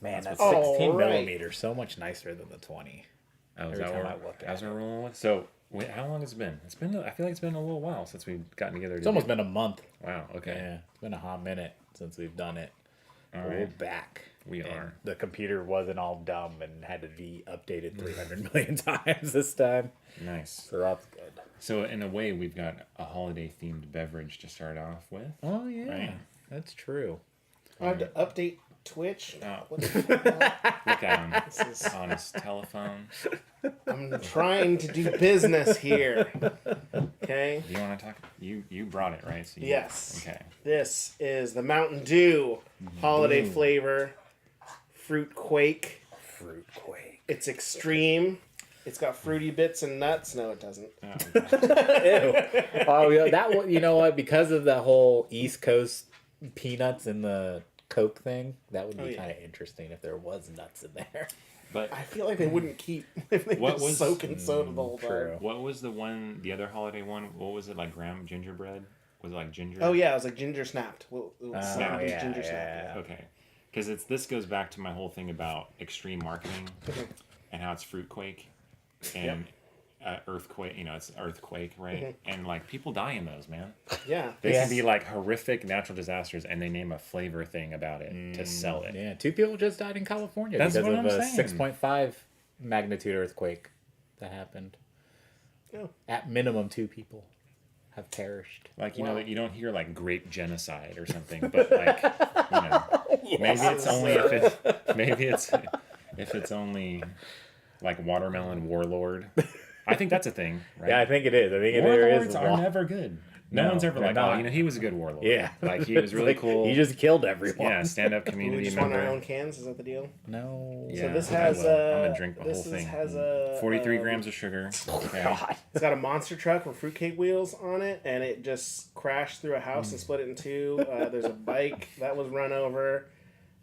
Man, That's that what's 16 right. millimeter so much nicer than the 20. Oh, is Every that time what I look at as it. we're rolling with? So, wait, how long has it been? It's been. I feel like it's been a little while since we've gotten together. It's almost been a month. Wow. Okay. Yeah, it's been a hot minute since we've done it. All We're right. back. We And are. The computer wasn't all dumb and had to be updated 300 million times this time. Nice. So that's good. So, in a way, we've got a holiday-themed beverage to start off with. Oh, yeah. Right. That's true. I have to update Twitch. Oh. What the fuck? Look at him This is- on his telephone. I'm trying to do business here. Okay. Do you want to talk? You brought it, right? So Yes. Okay. This is the Mountain Dew holiday flavor fruit quake. Fruit quake. It's extreme. It's got fruity bits and nuts. No, it doesn't. Oh, Ew. Oh, yeah, that one, you know what? Because of the whole East Coast peanuts in the Coke thing, that would be yeah. kind of interesting if there was nuts in there. but I feel like they wouldn't keep if they What just was- soak in soda the whole true. time. what was the other holiday one? What was it, like graham gingerbread? Was it like ginger? Oh yeah, it was like ginger snapped. Well, it was Oh, snapped. It was yeah, ginger yeah, snapped. Okay. Because this goes back to my whole thing about extreme marketing and how it's fruitquake and earthquake. You know, it's earthquake, right? And like people die in those, man. Yeah. They Yes. can be like horrific natural disasters, and they name a flavor thing about it to sell it. Yeah, 2 people just died in California That's because what of I'm a saying. 6.5 magnitude earthquake that happened. Oh. At minimum, 2 people have perished. Like, you know, Wow. that you don't hear like grape genocide or something, but like, you know, maybe it's only if it's only like watermelon warlord. I think that's a thing, right? Yeah, I think it is. I think there is. Warlords are never good. No, No, one's ever they're like, not. oh, you know, he was a good warlord. Yeah. Like he was really Like, cool. He just killed everyone. yeah, stand-up We community just want our member. own cans. Is that the deal? No. Yeah, So this I has will. I'm gonna drink the whole this thing. has a 43 grams of sugar. Okay. God. It's got a monster truck with fruitcake wheels on it, and it just crashed through a house and split it in two. There's a bike that was run over,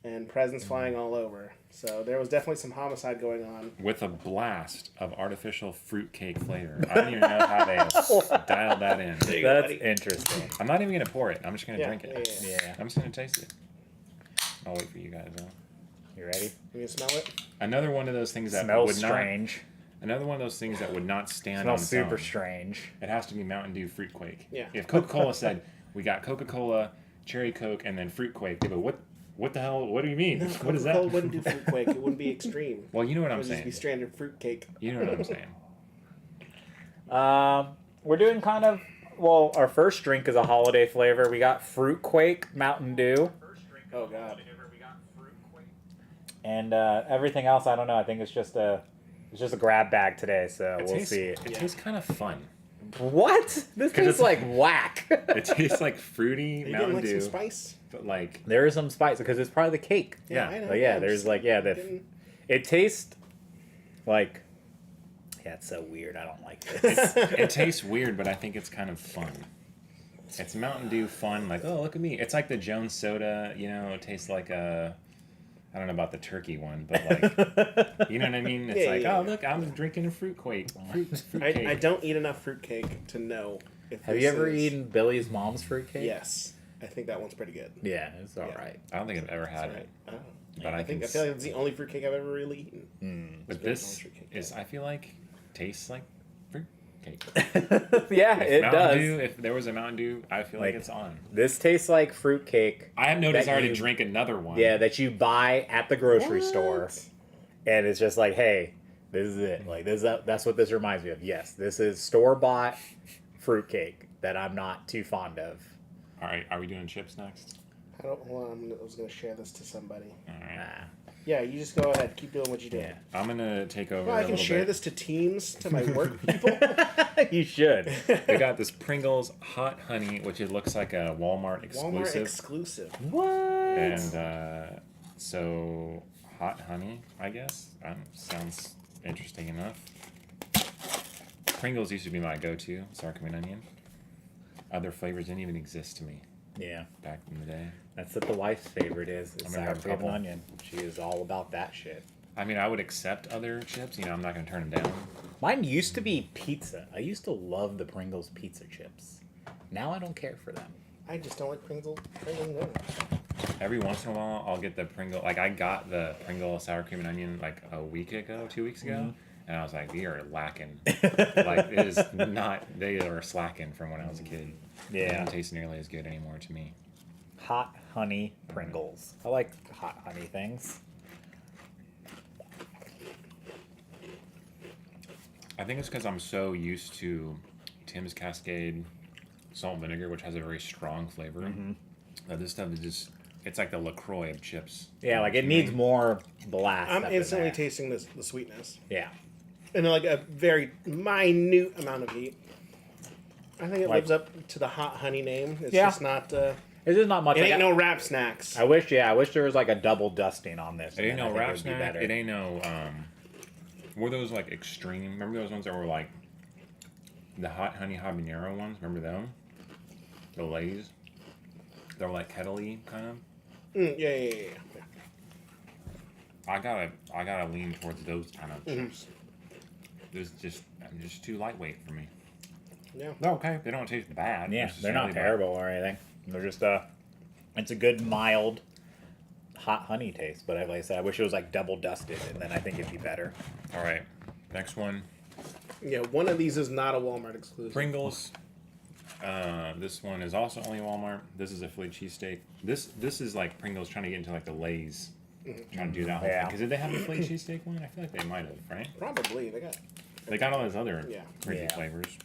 and presents flying all over. So there was definitely some homicide going on. With a blast of artificial fruitcake flavor. I don't even know how they dialed that in. There you go, That's buddy. interesting. I'm not even gonna pour it. I'm just gonna Yeah, drink it. yeah. Yeah. I'm just gonna taste it. I'll wait for you guys though. You ready? You can smell it. Another one of those things that Smells would strange. not. Another one of those things that would not stand Smells on its super own. strange. It has to be Mountain Dew Fruitquake. Yeah. If Coca-Cola said we got Coca-Cola, Cherry Coke, and then Fruitquake, they go, what the hell? What do you mean? No, What is Coca-Cola that? wouldn't do fruitcake. It wouldn't be extreme. Well, you know what It I'm would just be saying. standard fruitcake. You know what I'm saying. We're doing kind of, well, our first drink is a holiday flavor. We got Fruit Quake Mountain Dew. Oh god. And everything else, I don't know. I think it's just a grab bag today, so It we'll tastes, see. It tastes kind of fun. What? This tastes it's- like whack. It tastes like fruity You didn't Mountain like Dew, some spice? but like There is some spice because it's part of the cake. Yeah. I know. But yeah, I'm there's just- like, yeah, didn't- it tastes like, yeah, it's so weird. I don't like this. it tastes weird, but I think it's kind of fun. It's Mountain Dew fun, like, oh, look at me. It's like the Jones soda, you know, it tastes like a, I don't know about the turkey one, but like, you know what I mean? It's Yeah, like, yeah, oh, yeah. look, I'm drinking a fruitcake. Fruitcake. I don't eat enough fruitcake to know if Have this you ever is- eaten Billy's mom's fruitcake? Yes. I think that one's pretty good. Yeah, it's all Yeah. right. I don't think I've ever had Right. it. Oh. But I I can feel like it's the only fruitcake I've ever really eaten. But very this fruitcake, is, I feel like, tastes like fruitcake. Yeah, If it Mountain does. Dew, if there was a Mountain Dew, I feel like Like- it's on. This tastes like fruitcake. I have no that desire to you- drink another one. Yeah, that you buy at the grocery store, What? and it's just like, hey, this is it. Like that's what this reminds me of. Yes, this is store bought fruitcake that I'm not too fond of. All right, are we doing chips next? Hold on, I was going to share this to somebody. All right. Nah. Yeah, you just go ahead. Keep doing what you do. Yeah, I'm gonna take over Well, I a can little share bit. this to teams, to my work people. you should. We got this Pringles Hot Honey, which it looks like a Walmart exclusive. Walmart exclusive. What? And so Hot Honey, I guess. Sounds interesting enough. Pringles used to be my go-to, sour cream and onion. Other flavors didn't even exist to me Yeah, back in the day. that's what the wife's favorite is. I'm Is gonna sour have a cream and couple. onion. She is all about that shit. I mean, I would accept other chips. You know, I'm not gonna turn them down. Mine used to be pizza. I used to love the Pringles pizza chips. Now I don't care for them. I just don't like Pringles. No. every once in a while I'll get the Pringle. Like I got the Pringle sour cream and onion like a week ago, 2 weeks ago, and I was like, "We are lacking. Like it is not. They are slacking from when I was a kid. They Yeah. don't taste nearly as good anymore to me." Hot honey Pringles. I like hot honey things. I think it's because I'm so used to Tim's Cascade salt and vinegar, which has a very strong flavor. That this stuff is just—it's like the LaCroix of chips. Yeah, like it needs more blast. I'm up in instantly there. tasting the sweetness. Yeah. And like a very minute amount of heat. I think it Like- lives up to the hot honey name. It's Yeah. just not. It It's just not much. ain't Like, no wrap snacks. I wish there was like a double dusting on this. It ain't and then I no think wrap would be snack. better. It ain't no. Were those like extreme? Remember those ones that were like the hot honey habanero ones? Remember them? The Lay's. They were like kettle-y kind of. Yeah. I gotta lean towards those kind of chips. It's just too lightweight for me. Yeah. They're okay. They don't taste bad. Yeah, they're not necessarily, but terrible or anything. They're just it's a good mild hot honey taste. But like I said, I wish it was like double dusted, and then I think it'd be better. All right, next one. Yeah, one of these is not a Walmart exclusive. Pringles. This one is also only Walmart. This is a Philly cheesesteak. This is like Pringles trying to get into like the Lay's, trying to do that whole Yeah. thing. Because did they have a Philly cheesesteak one? I feel like they might have, right? Probably. They got all those other Yeah. crazy Yeah. flavors.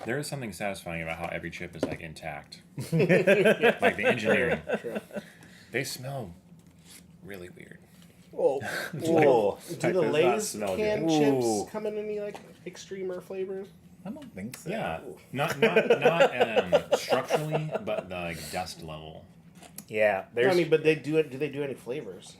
There is something satisfying about how every chip is like intact. Like the engineering. True. They smell really weird. Whoa. Do That the does not Lay's smell canned good. chips Ooh. come in any like extremer flavors? I don't think so. Yeah, not structurally, but the like dust level. Yeah. No, There's. I mean, but they do it. Do they do any flavors,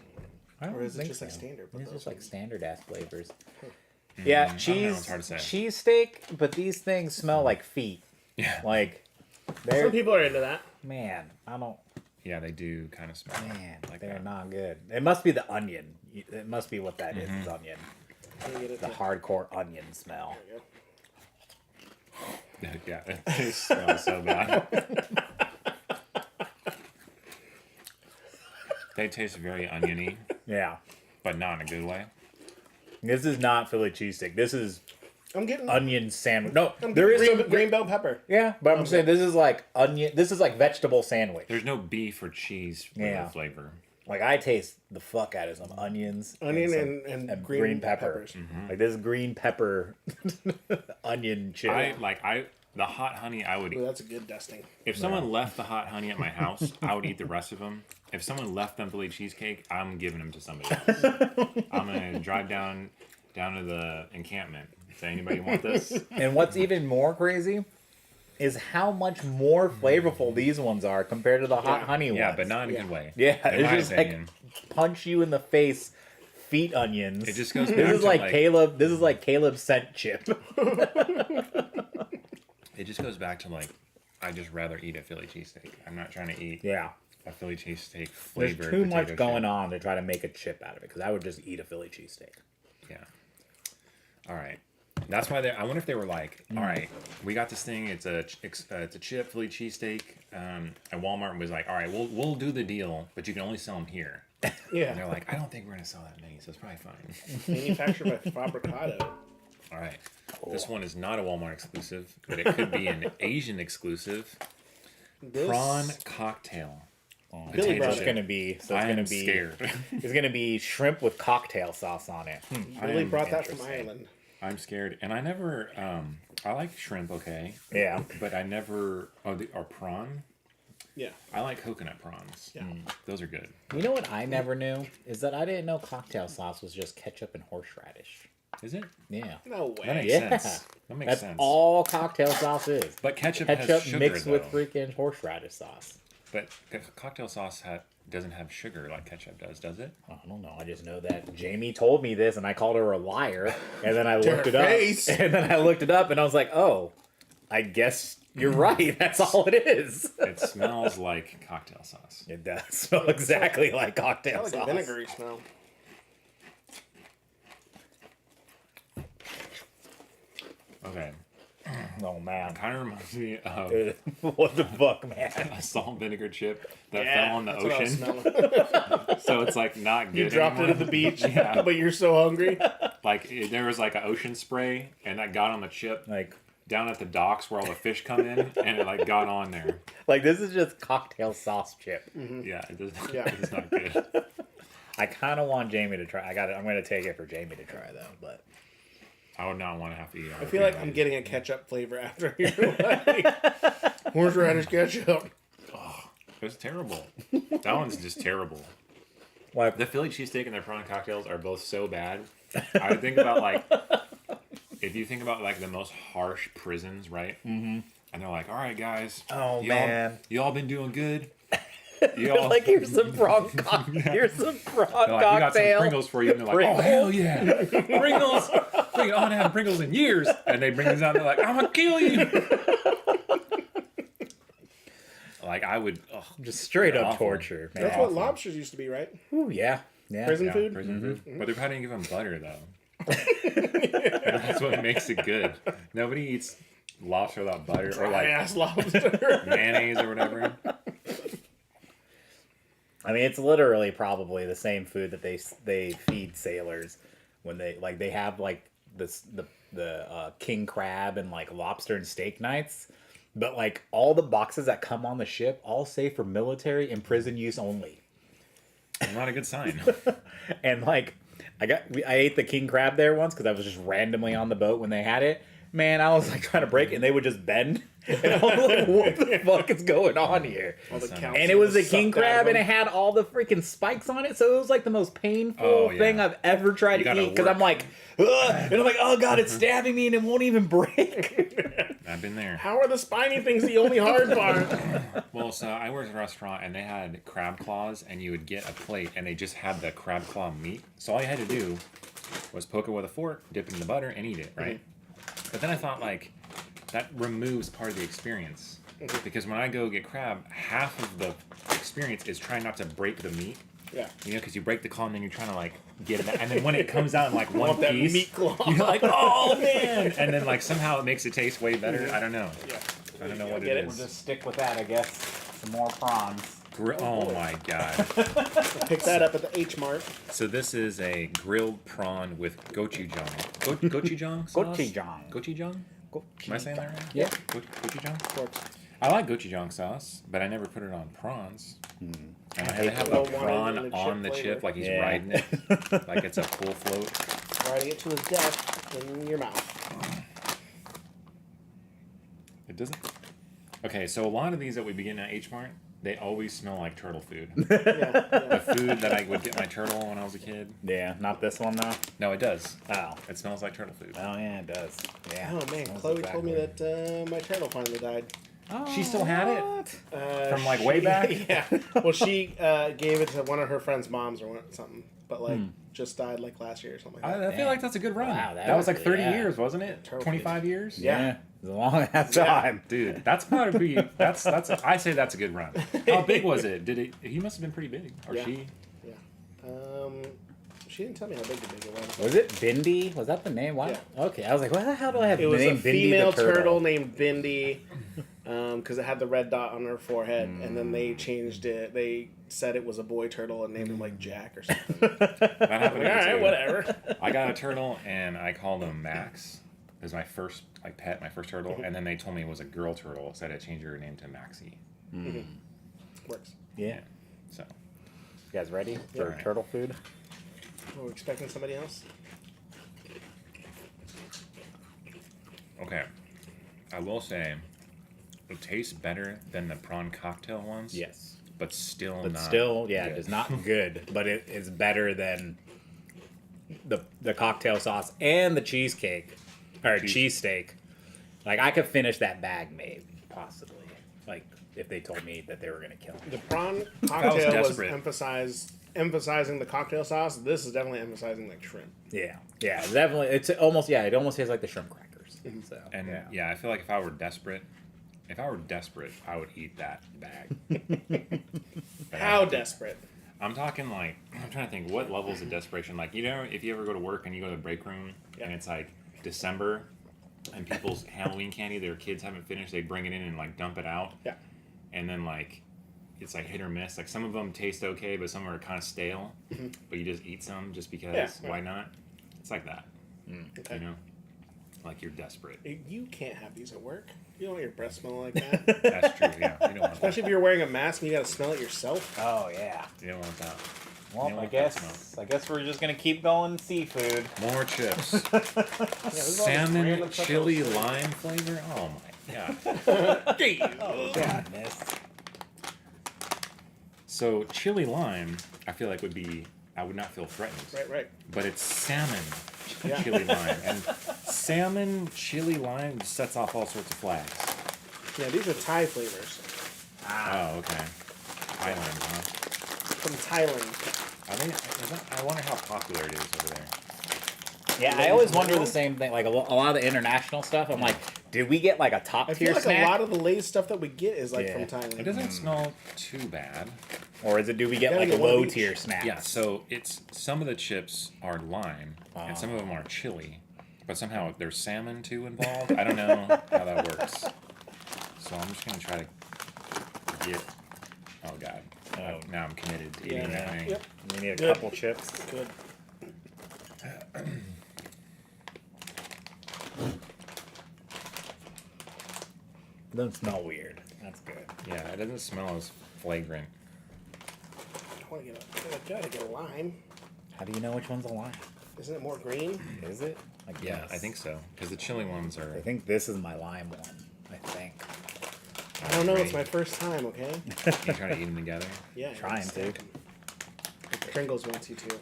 I don't or is it think just like so. standard? It's just like standard ass flavors. I Yeah, don't know, cheese. it's hard to say. Cheesesteak, but these things smell like feet. Yeah, Like Some they're people are into that. man. I don't. yeah, they do kind of smell Man, like they're that. not good. It must be the onion. It must be what that is. Mm-hmm. Is onion. Can you get it The to- hardcore onion smell. There you go. Yeah, it smells so bad. They taste very oniony, Yeah. but not in a good way. This is not Philly cheesesteak. This is I'm getting. onion sandwich. No, I'm there is getting some green bell pepper. Yeah, but I'm saying this is like onion. This is like vegetable sandwich. There's no beef or cheese with Yeah. the flavor. Like I taste the fuck out of some onions, Onion some- and green pepper. peppers. Like this green pepper onion chip. The hot honey. I would Ooh, that's a good dusting. if someone left the hot honey at my house, I would eat the rest of them. If someone left them Philly cheesecake, I'm giving them to somebody else. I'm gonna drive down to the encampment. Say, anybody want this? And what's even more crazy is how much more flavorful these ones are compared to the hot honey ones. Yeah, but not in a Yeah. good way. Yeah, in it's my just opinion. like punch you in the face, feet onions. It just goes back This is to, like like- Caleb. This is like Caleb's scent chip. It just goes back to like, I just rather eat a Philly cheesesteak. I'm not trying to eat Yeah, a Philly cheesesteak there's flavored. too much potato going chip. on to try to make a chip out of it. Because I would just eat a Philly cheesesteak. Yeah. All right. That's why I wonder if they were like, all right, we got this thing. It's a chip Philly cheesesteak. And Walmart was like, all right, we'll do the deal, but you can only sell them here. And they're Yeah. like, I don't think we're gonna sell that many, so it's probably fine. Manufactured by Fabricado. All right. This one is not a Walmart exclusive, but it could be an Asian exclusive. This, Prawn cocktail. Billy Potato brought It's chip. gonna be. So it's I gonna am be. scared. It's gonna be shrimp with cocktail sauce on it. Billy am brought that from interesting. Ireland. I'm scared, and I never. I like shrimp, okay, Yeah. but I never. Or prawn. Yeah. I like coconut prawns. Yeah. Those are good. You know what I never knew is that I didn't know cocktail sauce was just ketchup and horseradish. Is it? Yeah. No That way. makes Yeah. sense. That makes That's sense. all cocktail sauce is. But ketchup has Ketchup sugar, mixed though. with freaking horseradish sauce. But cocktail sauce doesn't have sugar like ketchup does it? I don't know. I just know that Jamie told me this, and I called her a liar. And then I looked her it up. face. And then I looked it up, and I was like, "Oh, I guess you're right. That's all it is." It smells like cocktail sauce. It does smell exactly like cocktail Kind of like sauce. a vinegary smell. Okay. Oh man. Kind of reminds me of What the fuck, man? a salt and vinegar chip that Yeah, fell in the that's what I was ocean. smelling. So it's like not good You dropped it anymore. at the beach, Yeah. but you're so hungry. Like there was like an ocean spray, and that got on the chip Like down at the docks where all the fish come in, and it like got on there. this is just cocktail sauce chip. Yeah, it does. Yeah. It's not good. I kind of want Jamie to try. I'm going to take it for Jamie to try though, but I would not want to have to eat it. I feel like I'm getting a ketchup flavor after you're like, horseradish ketchup. It's terrible. That one's just terrible. like The Philly cheesesteak and their prawn cocktails are both so bad. I would think about like, if you think about like the most harsh prisons, right? Mm-hmm. And they're like, all right, guys. Oh, man. Y'all been doing good. Y'all like here's some prawn here's some prawn they're like, we got some cocktail. Pringles for you. And they're like, oh, hell yeah. Pringles. I haven't had Pringles in years. And they bring these out and they're like, I'm going to kill you. Like, I would, Just straight up awful. torture, man. That's what lobsters used to be, right? Ooh, yeah. Prison yeah, food? prison food. But they're probably going to give them butter, though. That's what makes it good. Nobody eats lobster without butter or Dry like ass lobster. mayonnaise or whatever. I mean, it's literally probably the same food that they feed sailors when they have like the king crab and like lobster and steak nights, but like all the boxes that come on the ship all say for military and prison use only. Not a good sign. And like I ate the king crab there once because I was just randomly on the boat when they had it. Man, I was like trying to break it, and they would just bend. And I was like, what the fuck is going on here? All the calcium And it was a sucked king out of crab, and them. it had all the freaking spikes on it, so it was like the most painful Oh, yeah. thing I've ever tried You to gotta eat. Because I'm like, ugh, and I'm like, oh god, it's stabbing me, and it won't even break. I've been there. How are the spiny things the only hard part? Well, so I worked at a restaurant and they had crab claws, and you would get a plate and they just had the crab claw meat. So all you had to do was poke it with a fork, dip it in the butter, and eat it, right? But then I thought, like, that removes part of the experience. Because when I go get crab, half of the experience is trying not to break the meat. Yeah. You know, because you break the claw and then you're trying to, like, get it back. And then when it comes out in, like, one Want that piece, meat claw. you're like, oh, man! And then, like, somehow it makes it taste way better. I don't know. Yeah. I don't know what Get it it? is. We'll just stick with that, I guess. Some more prawns. Oh, my God. Pick that up at the H Mart. So this is a grilled prawn with gochujang. Gochujang sauce? Gochujang. Gochujang? Am I saying that right? Yeah. Gochujang? Of course. I like gochujang sauce, but I never put it on prawns. And I had to have the a one prawn in the on chip the chip, flavor. like he's Yeah. riding it, like it's a full float. Riding it to his death in your mouth. It doesn't. Okay, so a lot of these that we begin at H Mart, they always smell like turtle food. Yeah. The food that I would get my turtle when I was a kid. Yeah, not this one though. No, it does. Oh. It smells like turtle food. Oh yeah, it does. Yeah. Oh man, Smells Chloe told me exactly. that my turtle finally died. She still had it? What? From, like, way back? Yeah. Well, she gave it to one of her friend's moms or something, but like just died like last year or something like that. I feel like that's a good run. Wow, that was like 30 yeah. years, wasn't it? Turtle 25 years? Yeah. It's a long ass Yeah. time. Dude, that's probably that's I say that's a good run. How big was it? Did it? He must have been pretty big, or Yeah. she? Yeah. She didn't tell me how big it was. Was it Bindi? Was that the name? Why? Yeah. Okay, I was like, well, how do I have It the was name a Bindi female the turtle? named Bindi, because it had the red dot on her forehead, and then they changed it. They said it was a boy turtle and named him like Jack or something. That happened to All me right, too. whatever. I got a turtle and I called him Max. It was my first like pet, my first turtle, and then they told me it was a girl turtle, so I had to change her name to Maxie. Works. Yeah. So You guys ready for Alright. turtle food? Oh, we're expecting somebody else. okay, I will say it tastes better than the prawn cocktail ones. Yes. but still But not. still, yeah, good. it's not good, but it is better than the cocktail sauce and the cheesecake or cheesesteak. Like I could finish that bag, maybe, possibly. Like if they told me that they were gonna kill me. The prawn cocktail was desperate. emphasizing the cocktail sauce. This is definitely emphasizing like shrimp. Yeah, yeah, definitely. It's almost it almost tastes like the shrimp crackers. So And yeah, I feel like if I were desperate, I would eat that bag. But I How don't think- desperate? I'm talking like I'm trying to think what levels of desperation. Like if you ever go to work and you go to the break room Yeah. and it's like December and people's Halloween candy, their kids haven't finished, they bring it in and like dump it out. Yeah. And then like it's like hit or miss. Like some of them taste okay, but some are kind of stale. But you just eat some just because. Yeah. Why not? It's like that. Okay. You know, like you're desperate. You can't have these at work. You don't want your breath smell like that. That's true. Yeah, you don't want that. Especially if you're wearing a mask and you got to smell it yourself. Oh yeah. You don't want that. Well, You I like guess that we're just gonna keep going seafood. More chips. Yeah, there's all this Salmon, random stuff chili, that's- lime flavor. Oh my god. Oh goodness. So chili lime, I feel like would be. I would not feel threatened. Right. But it's salmon Yeah. chili lime, and salmon chili lime sets off all sorts of flags. Yeah, these are Thai flavors Oh, okay. Thailand, huh? from Thailand. I wonder how popular it is over there. Yeah, I always wonder the same thing. Like a lot of the international stuff, I'm like, did we get like a top I tier feel like snack, a lot of the latest stuff that we get is like Yeah. from Thailand. It doesn't smell too bad. or do we get Gotta like get a one of low each. tier snack? Yeah, so it's some of the chips are lime and some of them are chili, but somehow there's salmon too involved. I don't know how that works. So I'm just gonna try to get. Oh god. Oh. Now I'm committed to eating Yeah. that thing. Yep. We need a Good. couple chips. Good. It doesn't smell weird. That's good. Yeah, it doesn't smell as flagrant. I gotta get a lime. How do you know which one's a lime? Isn't it more green? Is it? I Yeah, guess. I think so. Because the chili ones are. I think this is my lime one. I think. I don't know. It's great. my first time. Okay. You trying to eat them together? Yeah. I Trying gotta stack to. 'em. Pringles wants you to.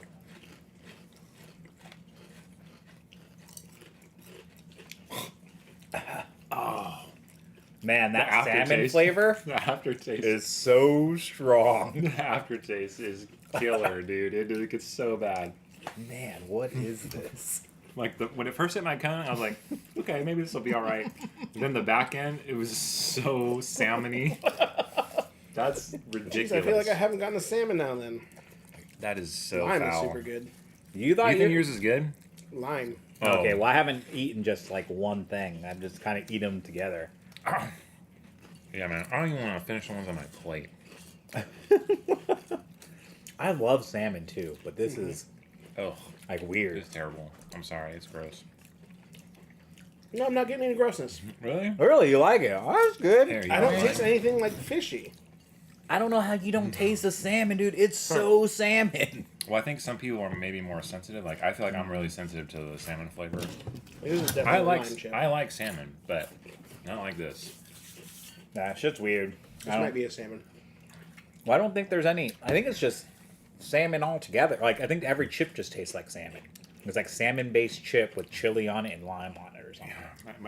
Man, that The salmon aftertaste. flavor The aftertaste is so strong. The aftertaste is killer, dude. It gets so bad. Man, what is this? Like when it first hit my tongue, I was like, okay, maybe this will be all right. Then the back end, it was so salmony. That's ridiculous. Jeez, I feel like I haven't gotten a salmon now. Then That is so lime foul. is super good. You thought You think yours is good? Lime. Okay, Oh. well, I haven't eaten just like one thing. I just kind of eat them together. Yeah, man. I don't even want to finish the ones on my plate. I love salmon too, but this is Oh, like weird. it's terrible. I'm sorry, it's gross. No, I'm not getting any grossness. Really? Really, you like it? Oh, that's good. Here, you I don't want taste one? anything like fishy. I don't know how you don't taste the salmon, dude. It's so salmon. Well, I think some people are maybe more sensitive. Like I feel like I'm really sensitive to the salmon flavor. This is definitely I a like lime chip. I like salmon, but not like this. Nah, shit's weird. This might be a salmon. Well, I don't think there's any. I think it's just salmon all together. Like I think every chip just tastes like salmon. It's like salmon-based chip with chili on it and lime on it or something.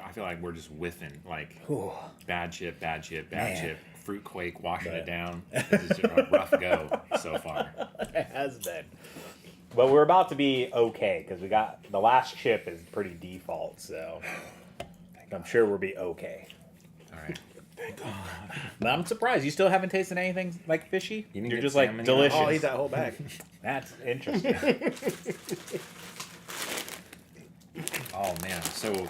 I feel like we're just whiffing. Like Ooh. bad chip, bad chip, bad Man. chip. Fruit quake washing it But- down. This is just a rough go so far. It has been. But we're about to be okay because we got the last chip is pretty default, so I'm sure we'll be okay. All right. But I'm surprised you still haven't tasted anything like fishy. You didn't You're get just like salmon yet? delicious. I'll eat that whole bag. That's interesting. Oh man. So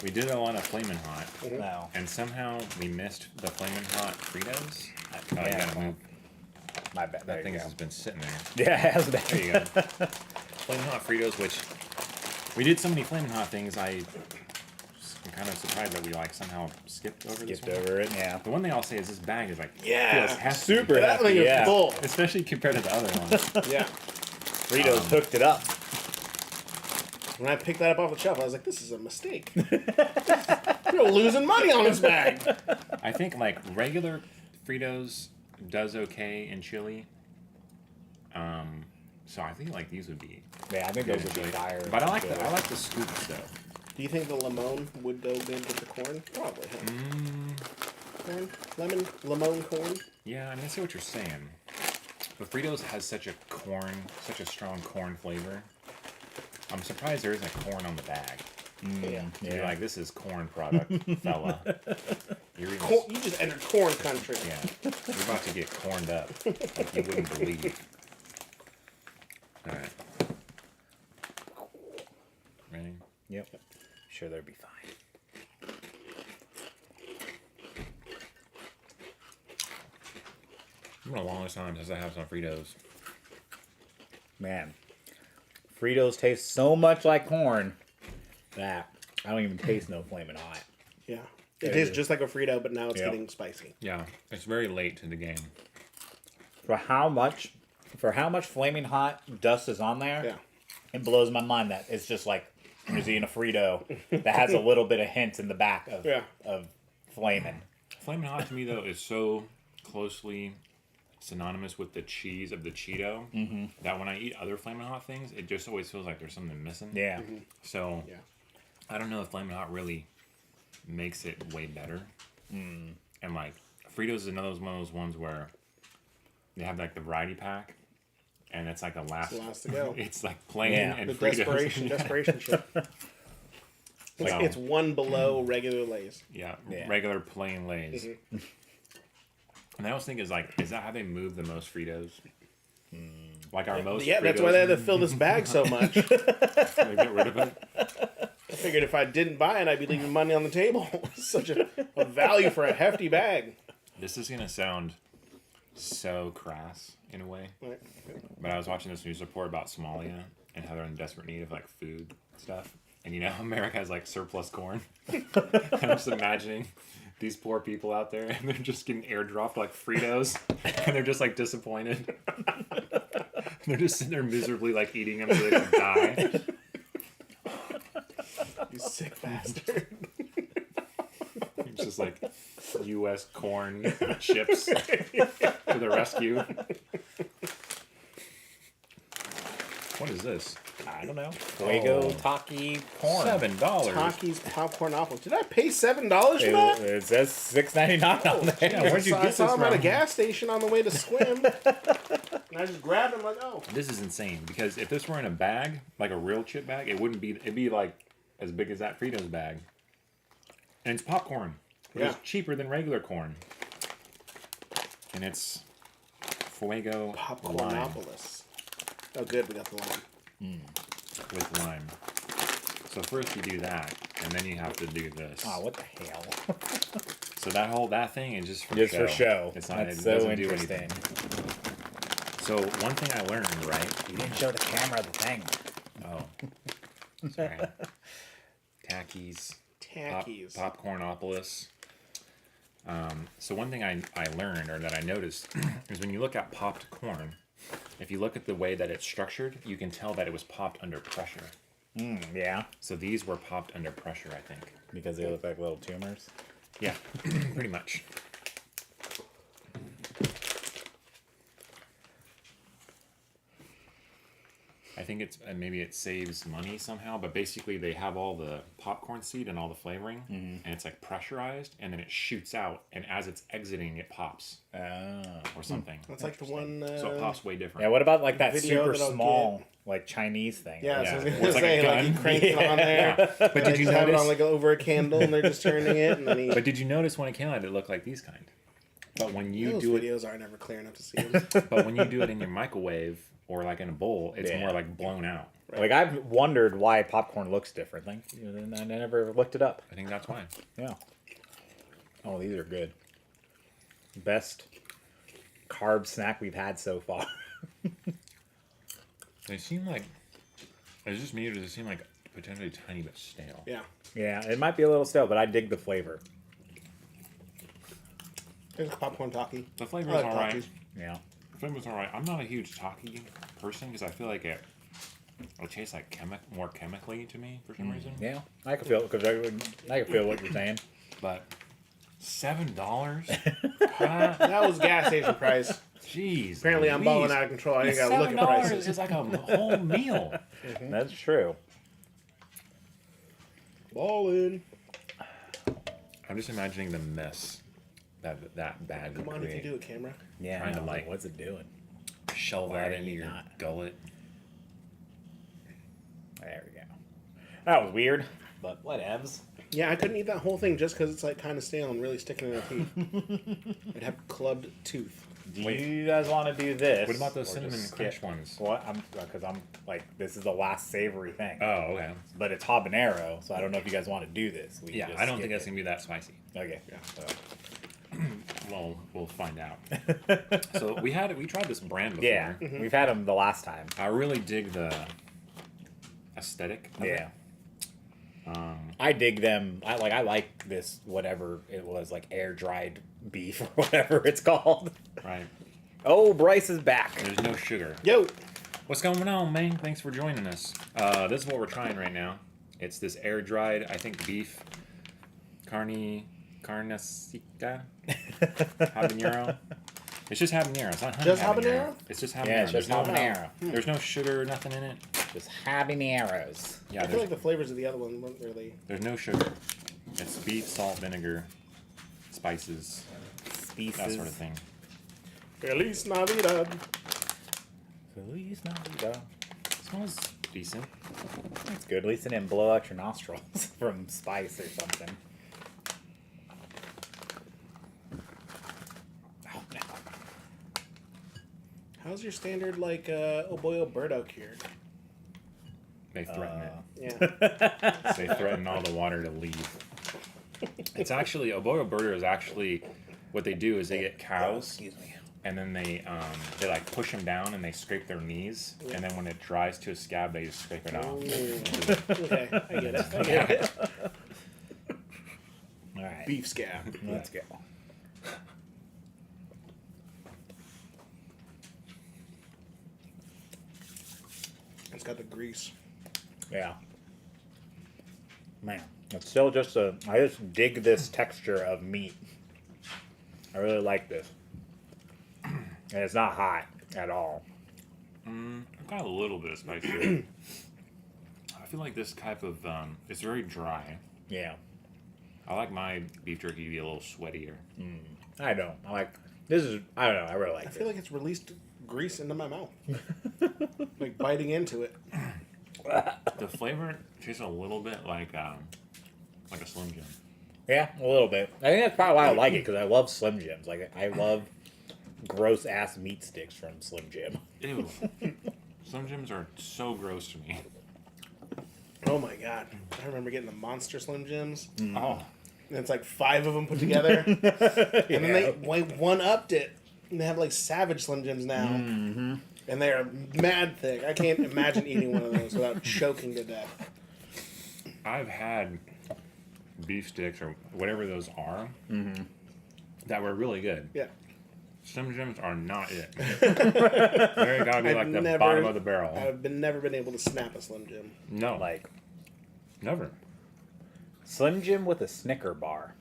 we did a lot of Flamin' Hot, No. and somehow we missed the Flamin' Hot Fritos. Oh, you Yeah, gotta well, move. My bad. There That thing you go. has been sitting there. Yeah, it has been. There you go. Flamin' Hot Fritos, which we did so many Flamin' Hot things. I'm kind of surprised that we like somehow skipped over this Skipped one. over it, yeah. The one thing I'll say is this bag is like Yeah, feels hefty. super That thing hefty, is yeah. full. especially compared to the other ones. Yeah. Fritos hooked it up. When I picked that up off the shelf, I was like, this is a mistake. You're losing money on this bag. I think like regular Fritos does okay in chili. So I think like these would be Yeah, I think good those in would be chili. fire. But I like the scoops though. Do you think the lemon would go good with the corn? Probably. Huh? Corn? Lemon corn? Yeah, I mean I see what you're saying. But Fritos has such a strong corn flavor. I'm surprised there isn't corn on the bag. Yeah. You're like, this is corn product, fella. You're even, You just entered corn country. yeah, you're about to get corned up like you wouldn't believe. All right. Ready? Yep. Sure, they'll be fine. It's been a long time since I have some Fritos. Man, Fritos taste so much like corn that I don't even taste no flaming hot. Yeah. It tastes just like a Frito, but now it's Yeah. getting spicy. Yeah, it's very late to the game. For how much flaming hot dust is on there, Yeah. it blows my mind that it's just like you're eating a Frito that has a little bit of hint in the back of flaming. Flamin' Hot to me though is so closely synonymous with the cheese of the Cheeto that when I eat other Flamin' Hot things, it just always feels like there's something missing. Yeah. So Yeah. I don't know if Flamin' Hot really makes it way better. And like Fritos is one of those ones where they have like the variety pack, and it's like the last. It's the last to go. It's like plain Yeah. and The Fritos. desperation shit. It's one below regular Lay's. Yeah, Yeah. regular plain Lay's. And I always think is that how they move the most Fritos? Like our most. Yeah, that's Fritos, why they had to fill this bag so much. they get rid of it. I figured if I didn't buy it, I'd be leaving money on the table. Such a value for a hefty bag. This is gonna sound so crass in a way, Right. but I was watching this news report about Somalia and how they're in desperate need of like food stuff. And you know, America has like surplus corn. And I'm just imagining these poor people out there, and they're just getting airdropped like Fritos, and they're just like disappointed. They're just sitting there miserably like eating them so they don't die. You sick bastard. It's just like U.S. corn chips to the rescue. What is this? I don't know. Fuego Taki corn. $7. Takis popcorn apple. Did I pay $7 for that? It says $6.99 on there. Yeah, where'd you I get saw this them at a from? gas station on the way to swim. And I just grabbed them like, oh. This is insane because if this were in a bag, like a real chip bag, it'd be like as big as that Fritos bag. And it's popcorn, which is Yeah. cheaper than regular corn. And it's Fuego lime Popcornopolis. Oh, good. We got the lime. with lime. So first you do that, and then you have to do this. Oh, what the hell? So that thing is just for Just show. for show. It's not. That's It so doesn't do interesting. anything. So one thing I learned, right? You didn't show the camera the thing. Oh, sorry. Tackies. Tackies. Popcornopolis. So one thing I learned, or that I noticed, is when you look at popped corn, if you look at the way that it's structured, you can tell that it was popped under pressure. Yeah, So these were popped under pressure, I think. because they look like little tumors. Yeah, pretty much. I think it's maybe it saves money somehow, but basically they have all the popcorn seed and all the flavoring, and it's like pressurized, and then it shoots out, and as it's exiting, it pops or something. That's like the one. So it pops way different. Yeah, what about like that Video super that I'll small, like Chinese thing? Yeah, Yeah. so I was It's gonna like a say, like, gun. he cranks it on there. But did you have it notice? on like over a candle, and they're just turning it, and then he. But did you notice when it came out, it looked like these kind. But when you Those do it, videos are never clear enough to see them. but when you do it in your microwave or like in a bowl, it's Yeah. more like blown out. Like I've wondered why popcorn looks different. Like I never looked it up. I think that's why. Yeah. Oh, these are good. Best carb snack we've had so far. They seem like. Is this me or does it seem like potentially a tiny bit stale? Yeah. Yeah, it might be a little stale, but I dig the flavor. There's a popcorn taki. The flavor's I like alright. Takis. Yeah. The flavor's alright. I'm not a huge Taki person because I feel like it tastes like more chemically to me for some reason. Yeah, I can feel it because I can feel what you're saying. But $7? That was gas station price. Jeez. Apparently, I'm balling out of control. I ain't gotta look at prices. $7 is like a whole meal. That's true. Ballin'. I'm just imagining the mess that bag would Come on, you create. can do it, camera. Yeah, Trying to, I'm like- what's it doing? Shove Why that are into you your not? gullet. There we go. That was weird, but whatevs. Yeah, I couldn't eat that whole thing just because it's like kind of stale and really sticking in my teeth. I'd have clubbed tooth. Do Wait. you guys want to do this? What about those or cinnamon just crunch skip? ones? What? Because I'm like, this is the last savory thing, Oh, okay. but it's habanero, so I don't know if you guys want to do this. We can Yeah, just I don't skip think that's it. gonna be that spicy. Okay. Yeah. So, Well, we'll find out. So we tried this brand before. Yeah, we've had them the last time. I really dig the aesthetic of it. Yeah. I dig them. I like this, whatever it was, like air dried beef or whatever it's called. Right. Oh, Bryce is back. There's no sugar. Yo, What's going on, man? Thanks for joining us. This is what we're trying right now. It's this air dried, I think, beef carnesica habanero. It's just habanero. It's not honey Just habanero. habanero? It's just habanero. Yeah, it's just there's habanero. There's no sugar, nothing in it. Just habaneros. Yeah, I feel like the flavors of the other one weren't really. there's no sugar. It's beef, salt, vinegar, spices, Species. that sort of thing. Feliz Navidad. Feliz Navidad. Smells decent. That's good. At least it didn't blow out your nostrils from spice or something. Oh, no. How's your standard like Oboyo Birdo cured? They threaten it. Yeah. They threaten all the water to leave. It's actually Oboyo Birder is actually what they do is they get cows Excuse me. and then they like push them down and they scrape their knees and then when it dries to a scab they just scrape it off. Okay, I get it. I get it. All right. Beef scab. Let's go. It's got the grease. Yeah. Man, it's still just I just dig this texture of meat. I really like this. And it's not hot at all. I've got a little bit of spice to it. I feel like this type of it's very dry. Yeah. I like my beef jerky to be a little sweatier. I don't. I like this is I don't know, I really like I this. feel like it's released grease into my mouth. Like biting into it. The flavor tastes a little bit like a Slim Jim. Yeah, a little bit. I think that's probably why I like it, because I love Slim Jims. Like I love gross ass meat sticks from Slim Jim. Ew. Slim Jims are so gross to me. Oh my god. I remember getting the Monster Slim Jims. Oh. And it's like 5 of them put together. And then they one-upped it. And they have like Savage Slim Jims now. Mm-hmm. And they are mad thick. I can't imagine eating one of those without choking to death. I've had beef sticks or whatever those are that were really good. Yeah. Slim Jims are not it. They gotta be like the bottom of the barrel. I've never been able to snap a Slim Jim. No, Like never. Slim Jim with a Snicker bar.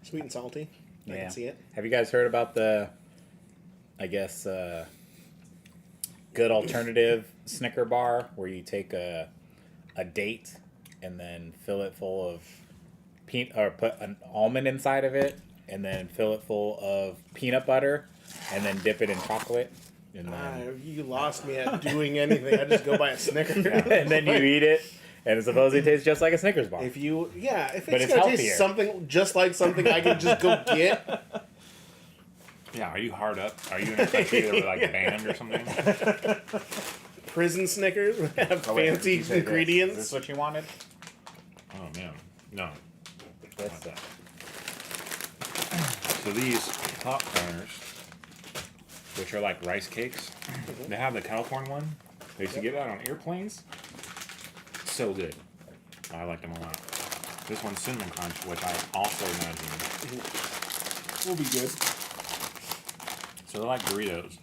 Sweet and salty. I Yeah. can see it. Have you guys heard about the, I guess, good alternative Snicker bar where you take a date and then fill it full of or put an almond inside of it and then fill it full of peanut butter and then dip it in chocolate and then, You lost me at doing anything. I just go buy a Snicker. and then you eat it and it supposedly tastes just like a Snickers bar. If it's But it's gonna healthier. taste something just like something I can just go get. Yeah, are you hard up? Are you in a country that were like banned or something? Prison Snickers have fancy Is this ingredients. what you wanted? Oh man, no. What's that? So these popcorners, which are like rice cakes, they have the California one. They used to give out on airplanes. So good. I like them a lot. This one's Cinnamon Crunch, which I also imagine Will be good. So they're like Doritos.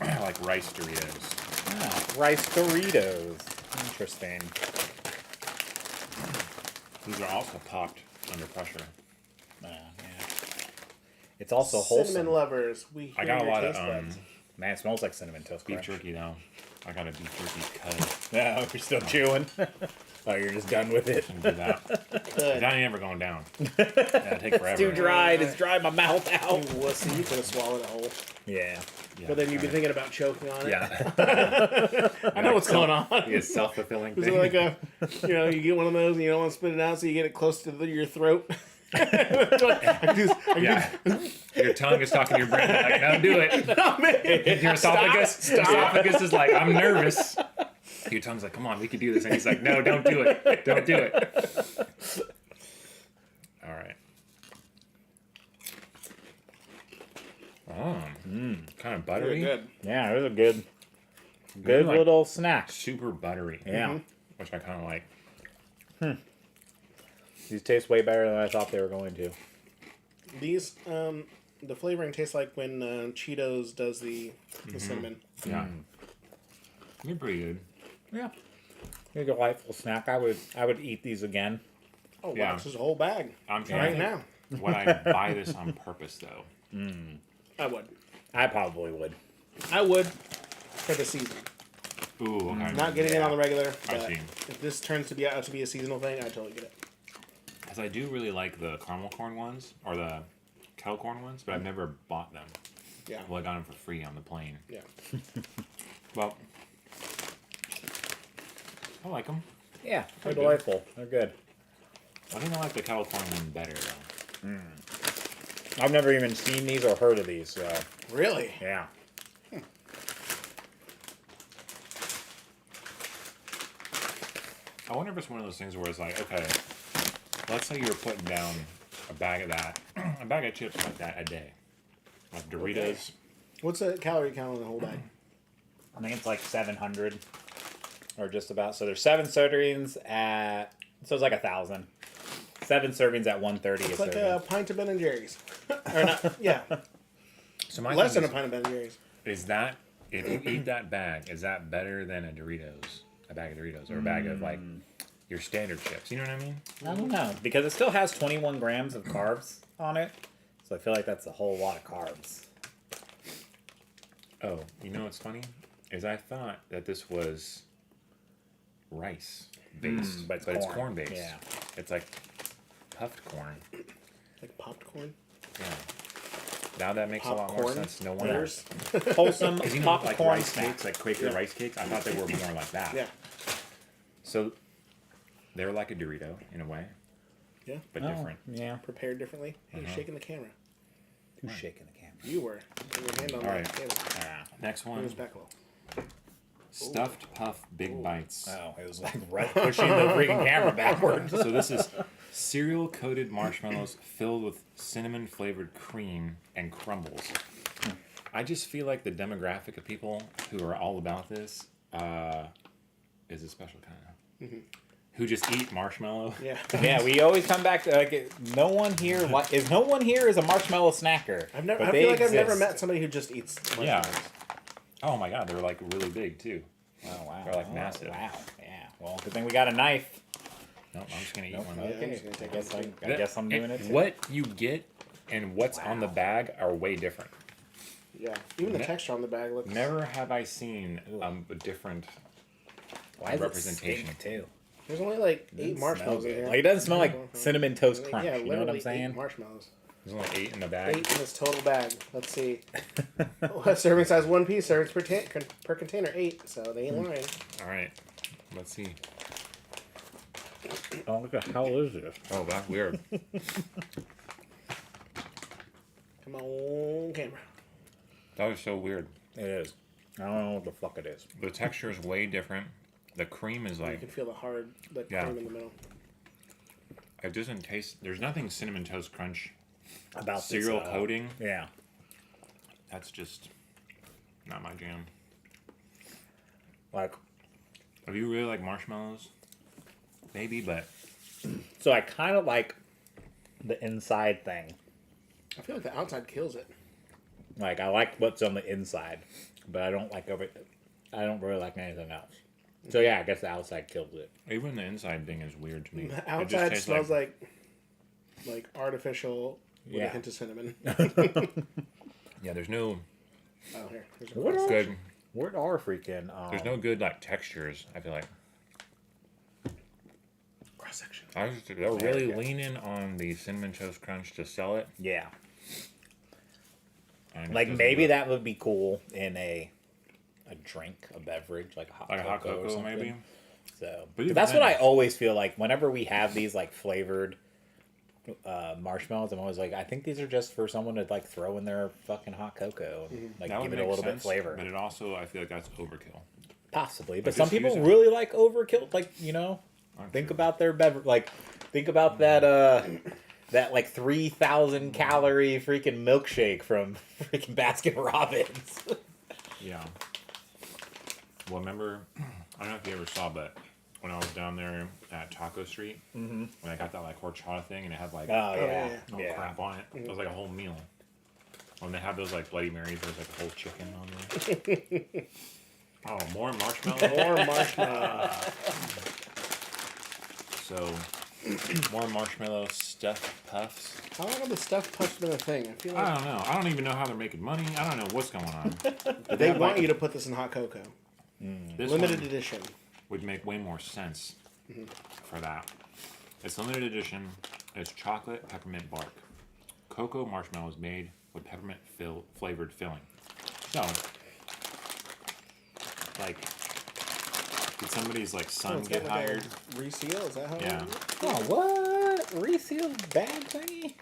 Like rice Doritos. Ah, rice Doritos. Interesting. These are also popped under pressure. Yeah. It's also wholesome. Cinnamon lovers, we hear I got a your lot of taste buds. Man, it smells like cinnamon toast beef crunch. jerky though. I got a beef jerky cut. No, you're still chewing. Oh, you're just done with it. And do that. Good. That ain't ever going down. That'll take forever. It's too dry. It's dried my mouth You out. wussy, you could have swallowed it whole. Yeah. Yeah, But then you'd be thinking about choking on it. Yeah. I know what's going on. It's a self-fulfilling Is thing. it like you get one of those and you don't want to spit it out, so you get it close to your throat? Yeah. Your tongue is talking to your brain like, no, do it. Your esophagus is like, I'm nervous. Your tongue's like, come on, we can do this. And he's like, no, don't do it. Don't do it. All right. Kind of Very buttery. good. Yeah, it was a good like, little snack. Super buttery. Yeah. Which I kind of like. These taste way better than I thought they were going to. These, the flavoring tastes like when Cheetos does the cinnamon. Yeah. They're pretty good. Yeah. A delightful snack. I would eat these again. Oh, wow. Yeah. This is a whole bag. I'm Right trying now. Would I buy this on purpose, though? I would. I probably would. I would for the season. Ooh, okay. Not getting it on the regular. I But see. if this turns to be out to be a seasonal thing, I'd totally get it. Because I do really like the caramel corn ones, or the kettle corn ones, but I've never bought them. Yeah. Well, I got them for free on the plane. Yeah. Well, I like them. Yeah, they're They're good. delightful. They're good. I think I like the kettle corn one better, though. I've never even seen these or heard of these, so Really? yeah. I wonder if it's one of those things where it's like, okay, let's say you're putting down a bag of that, a bag of chips like that a day. Like Doritos. What's the calorie count on the whole bag? I think it's like 700 or just about. So there's 7 servings at, so it's like 1,000. 7 servings at 130 It's a like serving. a pint of Ben and Jerry's. Or not? Yeah. So my Less thing than a pint of Ben and Jerry's. is that, if you eat that bag, is that better than a bag of Doritos, or a bag of like your standard chips? You know what I mean? I don't know, because it still has 21 grams of carbs on it. So I feel like that's a whole lot of carbs. Oh, you know what's funny? Is I thought that this was rice based, but it's it's corn. corn based. Yeah. It's like puffed corn. Like popped corn. Yeah. Now that makes a lot more Popcorn. sense. No wonder. Fritters. Wholesome Because you know, like popcorn rice snack. cakes, like Quaker Yeah. rice cakes, I thought they were more like that. Yeah. So they're like a Dorito in a way, Yeah. but Oh, different. Yeah. Prepared differently. Hey, you're shaking the camera. Who's shaking the camera? You were. Put your hand on All the right. table. Ah. Next It one, was back low. stuffed puff big bites. Oh, it was like right pushing the freaking camera backwards. So this is cereal coated marshmallows filled with cinnamon flavored cream and crumbles. I just feel like the demographic of people who are all about this is a special kind of who just eat marshmallow. Yeah. Yeah, we always come back to like no one here is a marshmallow snacker. I've never. but I they feel like I've never exist. met somebody who just eats Yeah. marshmallows. Oh my god, they're like really big too. Oh wow, They're like Oh, massive. Wow, yeah. Well, good thing we got a knife. Nope, I'm just gonna eat Nope. one. Yeah, I'm Okay, just gonna take I guess one, I guess I'm doing it. Too. What you get and what's on the Wow. bag are way different. Yeah. Even the Ne- texture on the bag looks. Never have I seen a different Why does representation. it stink too? There's only like Doesn't 8 marshmallows smell in good. here. Like it doesn't smell like Mhm. cinnamon toast crunch. Yeah, you know what I'm literally saying? 8 marshmallows. There's only 8 in the bag. 8 in this total bag. Let's see. Serving size 1 piece, servings per container 8. So they ain't lying. All right, let's see. Oh, what the hell is this? Oh, that's weird. Come on, camera. That was so weird. It is. I don't know what the fuck it is. The texture is way different. The cream is You like can feel the hard, the Yeah. cream in the middle. it doesn't taste. There's nothing cinnamon toast crunch About this, cereal coating. Yeah. That's just not my jam. Like, If you really like marshmallows, maybe, but so I kind of like the inside thing. I feel like the outside kills it. Like, I like what's on the inside, but I don't like I don't really like anything else. So yeah, I guess the outside kills it. even the inside thing is weird to me. The It just outside tastes smells like artificial with Yeah. a hint of cinnamon. yeah. There's no Oh, here. Here's a What cross are- good. What are freaking? There's no good like textures. I feel like section. they're really leaning on the cinnamon toast crunch to sell it. Yeah. and it Like doesn't maybe work. that would be cool in a drink, a beverage, like a hot like a hot cocoa or cocoa something. maybe. So But even that's then what I it's- always feel like whenever we have these like flavored marshmallows. I'm always like, I think these are just for someone to like throw in their fucking hot cocoa and like That would give it a make little bit sense, flavor. but it also I feel like that's overkill. Possibly, but Like, some just people use it. really like overkill. Like, you know, Aren't think you? about their beverage. Like, think about that that like 3,000 calorie freaking milkshake from freaking Baskin Robbins. Yeah. Well, remember, I don't know if you ever saw, but when I was down there at Taco Street, when I got that like horchata thing and it had like Oh yeah. crap on it, it was like a whole meal. When they have those like Bloody Marys, there's like a whole chicken on there. Oh, more marshmallow. More marshmallow. So, more marshmallow stuffed puffs. How long have the stuffed puffs been a thing? I feel I like don't know. I don't even know how they're making money. I don't know what's going on. they want you to put this in hot cocoa. This Limited one edition. would make way more sense for that. It's limited edition. It's chocolate peppermint bark. Cocoa marshmallows made with peppermint flavored filling. So, like, did somebody's like son it's get got like a hired? Reseal? Is that how? Yeah. It is? Oh, what? Resealed bag thingy?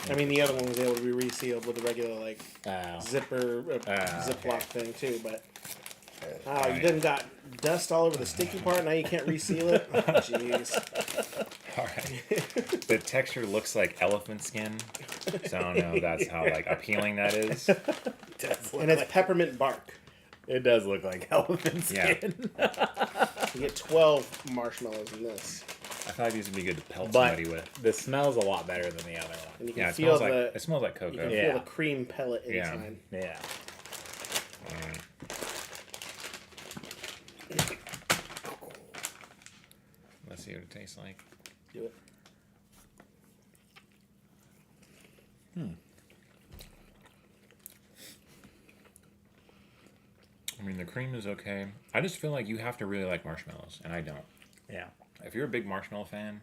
I mean, the other one was able to be resealed with a regular like Oh. zipper, Ziploc okay. thing too. But you Right. then got dust all over the sticky part. Now you can't reseal it. Oh, jeez. All right. The texture looks like elephant skin. So I don't know if that's how like appealing that is. Does look And it's like- peppermint bark. it does look like elephant Yeah. skin. You get 12 marshmallows in this, I thought these would be good to pelt But somebody with. the smell's a lot better than the other one. and you can Yeah, it feel smells like the it smells like you cocoa. can Yeah. feel the cream pellet Yeah. inside. Yeah. Let's see what it tastes like. Do it. I mean, the cream is okay. I just feel like you have to really like marshmallows, and I don't. Yeah. If you're a big marshmallow fan,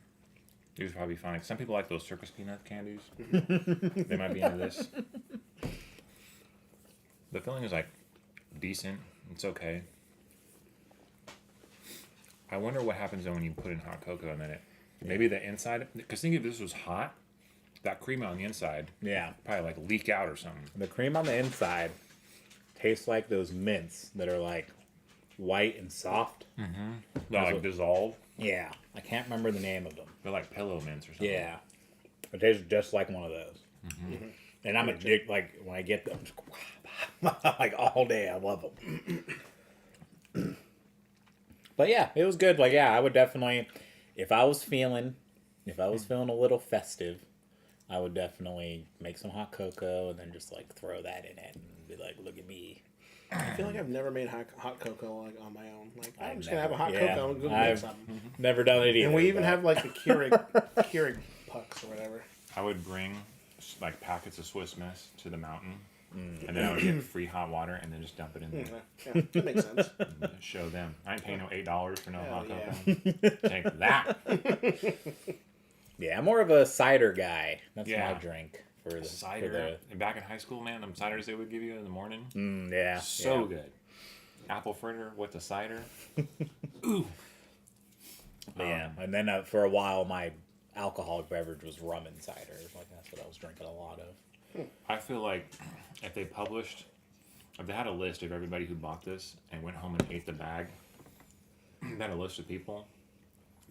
you're probably fine. Some people like those circus peanut candies. They might be into this. The filling is like decent. It's okay. I wonder what happens though when you put in hot cocoa and then it maybe the inside. Because think if this was hot, that cream on the inside Yeah. probably like leak out or something. The cream on the inside tastes like those mints that are like white and soft. They're like dissolve. Yeah. I can't remember the name of them. They're like pillow mints or something. Yeah. It tastes just like one of those. And I'm a dick, like, when I get them, like, all day, I love them. But yeah, it was good. Like, yeah, I would definitely, if I was feeling a little festive, I would definitely make some hot cocoa and then just, like, throw that in it and be like, look at me. I feel like I've never made hot cocoa like on my own. Like I'm I've just gonna have a hot never- yeah, cocoa and go make I've- something. Never done it either. And we even but- have like the Keurig pucks or whatever. I would bring like packets of Swiss Miss to the mountain, and then I would get free hot water and then just dump it in there. Yeah, that makes sense. And show them. I ain't paying no $8 for no Hell hot yeah. cocoa. Take that. Yeah, I'm more of a cider guy. That's Yeah. my drink for the Cider. And back in high school, man, them ciders they would give you in the morning, yeah. so yeah. good. Apple fritter with the cider. Yeah, and then for a while, my alcoholic beverage was rum and cider. Like that's what I was drinking a lot of. I feel like if they had a list of everybody who bought this and went home and ate the bag, they had a list of people,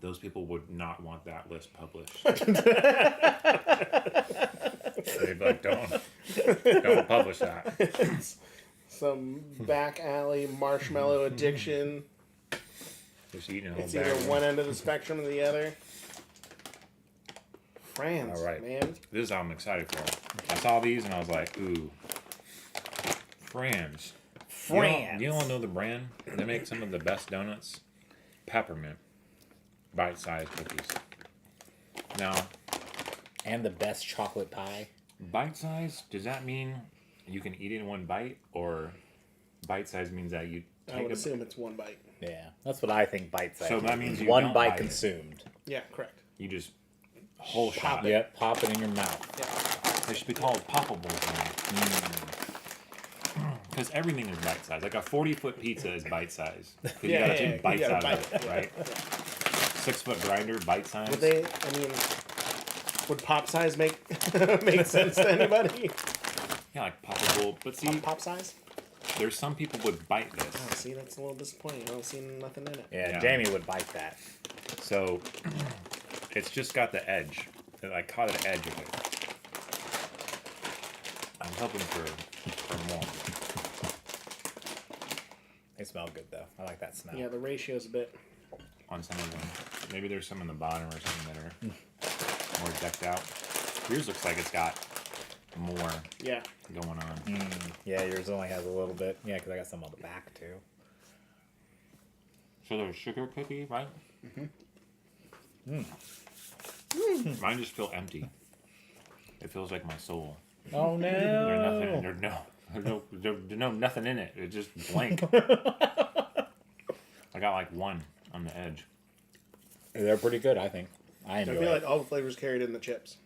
those people would not want that list published. They'd be like, don't publish that. Some back alley marshmallow addiction. Just eating a whole It's bag. either one end of the spectrum or the other. France, All right. man. This is how I'm excited for. I saw these and I was like, ooh, Franz. France. You all know the brand? They make some of the best donuts. Peppermint. Bite-sized cookies. Now, And the best chocolate pie. bite-size, does that mean you can eat it in one bite? Or bite-size means that you I would take assume it's one bite. Yeah, that's what I think bite size. So that means you one don't bite bite it. consumed. Yeah, correct. you just whole shot it. Yep, pop it in your mouth. Yeah. They should be called poppables. Because everything is bite-sized. Like a 40-foot pizza is bite-sized. Because you gotta take bites you gotta out bite of it, it, right? 6-foot grinder, bite-sized. Would they? I mean, would pop size make make sense to anybody? Yeah, like poppable. But see, Pop size? there's some people would bite this. Oh, see, that's a little disappointing. I don't see nothing in it. Yeah, Yeah. Jamie would bite that. So it's just got the edge. It like caught the edge of it. I'm hoping for more. They smell good though. I like that smell. Yeah, the ratio's a bit. On some of them. Maybe there's some in the bottom or something that are more decked out. Yours looks like it's got more Yeah. going on. Yeah, yours only has a little bit. Yeah, because I got some on the back too. So there's sugar cookie, right? Mine just feel empty. It feels like my soul. Oh no! There's nothing in it. It's just blank. I got like one on the edge. They're pretty good, I think. I I enjoy feel it. like all the flavors carried in the chips.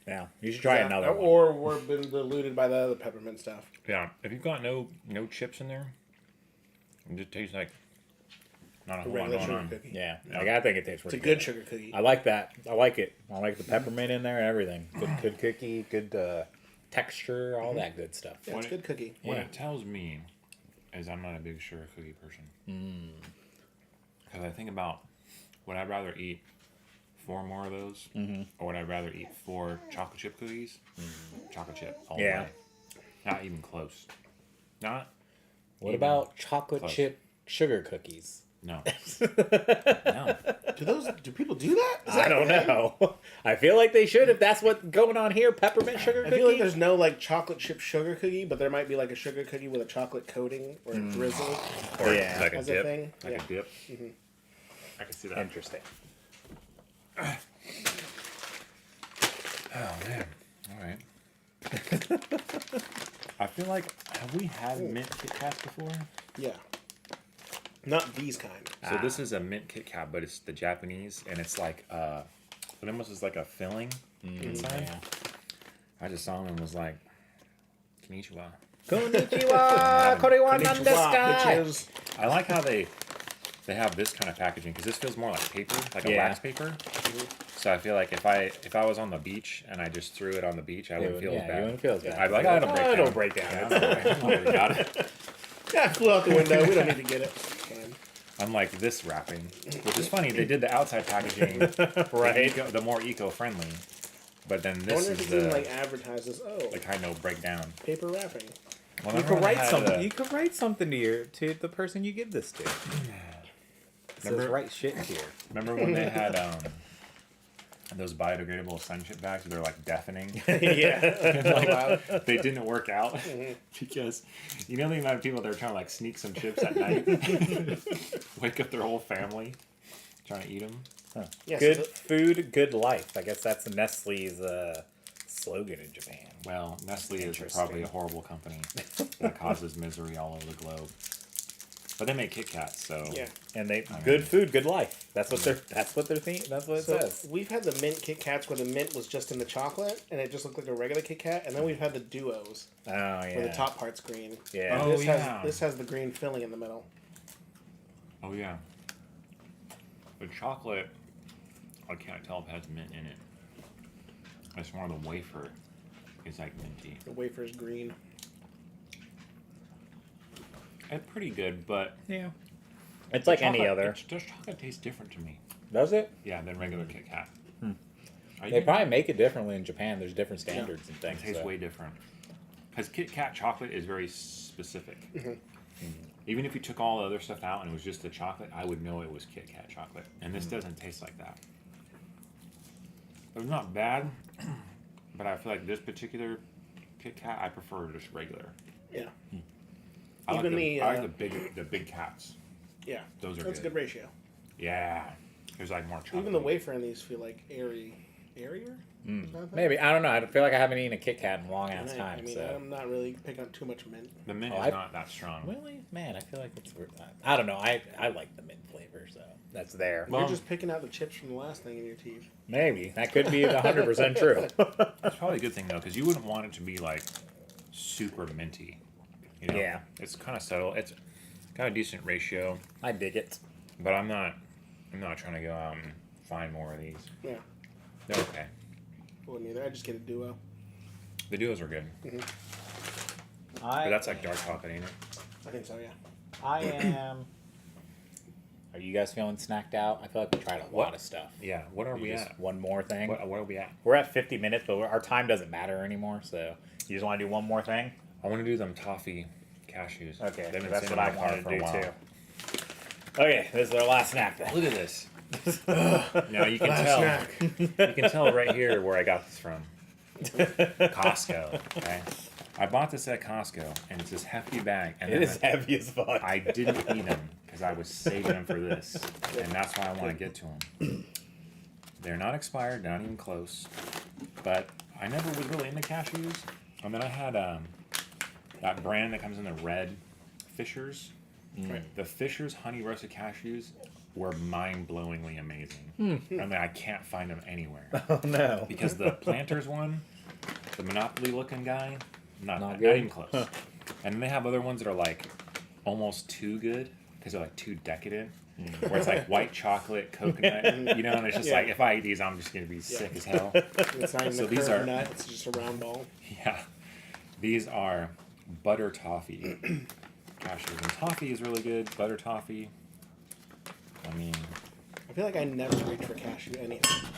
Yeah, you should try another one. Or we're been diluted by the other peppermint stuff. Yeah, if you've got no chips in there, it just tastes like not a A whole lot regular going sugar on. cookie. Yeah, Yeah. like I think it tastes It's a pretty good sugar cookie. I like that. I like it. I like the peppermint in there and everything. Good cookie, good texture, all that good stuff. Yeah, it's a good cookie. What Yeah. it tells me is I'm not a big sugar cookie person. Because I think about, would I rather eat 4 more of those, or would I rather eat 4 chocolate chip cookies? Chocolate chip, all the Yeah. way. Not even close. Not. What even about chocolate close. chip sugar cookies? No. No. Do people do that? Is I that don't a thing? know. I feel like they should if that's what's going on here. Peppermint sugar I cookie. feel like there's no like chocolate chip sugar cookie, but there might be like a sugar cookie with a chocolate coating or a drizzle Or Yeah. like a as a dip. thing. Like Yeah. a dip. I can see that. Interesting. Oh man. All right. I feel like, have we had mint Kit Kats before? Yeah. Not these kind. So this is a mint Kit Kat, but it's the Japanese, and it's like it almost is like a filling inside. Yeah. I just saw them and was like, Konnichiwa. Konnichiwa, konnichiwa, Konnichiwa, nandesu. bitches. I like how they have this kind of packaging because this feels more like paper, like a Yeah. wax paper. So I feel like if I was on the beach and I just threw it on the beach, I wouldn't feel as You bad. wouldn't feel as bad. I'd be like, oh, it'll break down. It'll break down. Yeah, it's all right. Got it. Yeah, it flew out the window. We don't need to get it. It's fine. Unlike this wrapping, which is funny, they did the outside packaging Right. the more eco-friendly, but then I this wonder if is it even the like advertises. Oh, like kind of breakdown. paper wrapping. Well, You remember could when they write had, something. You could write something to the person you give this to. It says Remember- write shit here. Remember when they had those biodegradable sunship bags? They're like deafening. Yeah. Like, they didn't work out because you know the amount of people that are trying to like sneak some chips at night, wake up their whole family, trying to eat them. Yeah, Good so food, good life. I guess that's Nestle's slogan in Japan. Well, Nestle is Interesting. probably a horrible company that causes misery all over the globe. But they make Kit Kats, so yeah. And they good food, good life. That's what they're. That's what they're thinking. That's what it So says. we've had the mint Kit Kats where the mint was just in the chocolate and it just looked like a regular Kit Kat, and then we've had the duos Oh yeah. where the top part's green. Yeah. Oh, This yeah. has the green filling in the middle. Oh yeah. The chocolate, I can't tell if it has mint in it. It's more the wafer is like minty. The wafer's green. It's pretty good, but Yeah. It's like any other. Does chocolate taste different to me? Does it? Yeah, than regular Kit Kat. They probably make it differently in Japan. There's different standards and It things. tastes so. way different. Because Kit Kat chocolate is very specific. Even if you took all the other stuff out and it was just the chocolate, I would know it was Kit Kat chocolate. And this doesn't taste like that. It's not bad, but I feel like this particular Kit Kat, I prefer just regular. Yeah. I Even like the big cats. Yeah. Those are That's a good. good ratio. Yeah, there's like more chocolate. Even the wafer in these feel like airier. Maybe I don't know. I feel like I haven't eaten a Kit Kat in a long ass I time. mean, So I'm not really picking up too much mint. The mint Oh, is I- not that strong. really, man, I feel like it's. I don't know. I like the mint flavor, so that's there. Well- You're just picking out the chips from the last thing in your teeth. Maybe that could be 100% true. It's probably a good thing though, because you wouldn't want it to be like super minty. You know? Yeah. It's kind of subtle. It's got a decent ratio, I dig it. but I'm not trying to go out and find more of these. Yeah. They're okay. Wouldn't either. I just get a duo. The duos are good, but that's like dark chocolate, ain't it? I think so, yeah. I am. Are you You guys feeling snacked out? I feel like we tried a lot of stuff. Yeah. What are we Just at? one more thing. What are we at? We're at 50 minutes, but our time doesn't matter anymore. So you just want to do one more thing? I want to do them toffee cashews. Okay, They've been that's sitting what in I my car wanted for to a do while. too. Okay, this is our last snack then. Look at this. Now you can tell. You can tell right here where I got this from. Costco. Okay. I bought this at Costco, and it's this hefty bag. And It then is heavy as fuck. I didn't eat them because I was saving them for this, and that's why I want to get to them. They're not expired, not even close. But I never was really into cashews. And then I had that brand that comes in the red, Fisher's. The Fisher's honey roasted cashews were mind-blowingly amazing. I mean, I can't find them anywhere. Oh no. Because the Planters one, the Monopoly-looking guy, not Not not good? even close. And then they have other ones that are like almost too good because they're like too decadent. Where it's like white chocolate, coconut, you know, and it's just Yeah. like if I eat these, I'm just gonna be sick as hell. It's not even So a these curved are- nut. It's just a round ball. Yeah, these are butter toffee cashews, and toffee is really good. Butter toffee. I mean, I feel like I never reach for cashew anything.